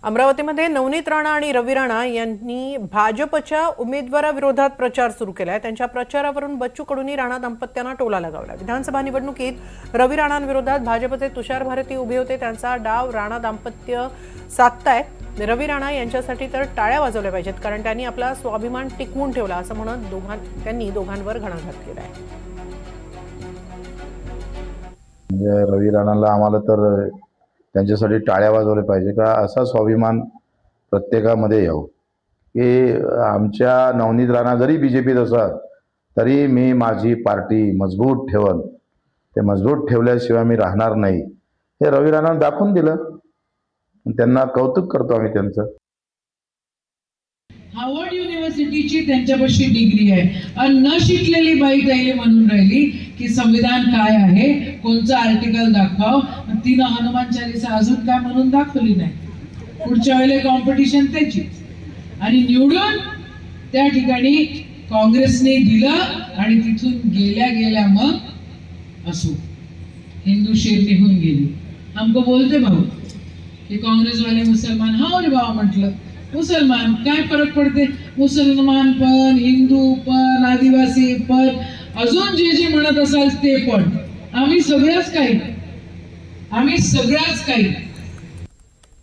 अमरावतीमध्ये नवनीत राणा आणि रवी राणा यांनी भाजपच्या उमेदवाराविरोधात प्रचार सुरू केलाय। त्यांच्या प्रचारावरून बच्चू कडूंनी राणा दाम्पत्यांना टोला लगावला। विधानसभा निवडणुकीत रवी राणांविरोधात भाजपचे तुषार भारती उभे होते। त्यांचा डाव राणा दाम्पत्य साधताय। रवी राणा यांच्यासाठी तर टाळ्या वाजवल्या पाहिजेत, कारण त्यांनी आपला स्वाभिमान टिकवून ठेवला असं म्हणत त्यांनी दोघांवर घणाघात केलाय। रवी राणाला आम्हाला तर त्यांच्यासाठी टाळ्या वाजवल्या पाहिजे का, असा स्वाभिमान प्रत्येकामध्ये यावं की आमच्या नवनीत राणा जरी बीजेपीत असत तरी मी माझी पार्टी मजबूत ठेवन, ते मजबूत ठेवल्याशिवाय मी राहणार नाही, हे रवी राणाने दाखवून दिलं। त्यांना कौतुक करतो आम्ही त्यांचं। हार्वर्ड युनिव्हर्सिटीची त्यांच्यापाशी डिग्री आहे आणि न शिकलेली बाई त्याला म्हणून राहिली की संविधान काय आहे, कोणचं आर्टिकल दाखव। तिनं हनुमान चालीसा अजून काय म्हणून दाखवली नाही। पुढच्या वेळेला कॉम्पिटिशन त्याची आणि निवडून त्या ठिकाणी काँग्रेसने दिलं आणि तिथून गेल्या मग असो हिंदू शेर निघून गेली। हमको बोलते भाऊ की काँग्रेस वाले मुसलमान, हा रे बाबा म्हटलं मुसलमान काय फरक पडते, मुसलमान पण, हिंदू पण, आदिवासी पण, अजून जे जे म्हणत असाल ते पण, आम्ही सगळंच काही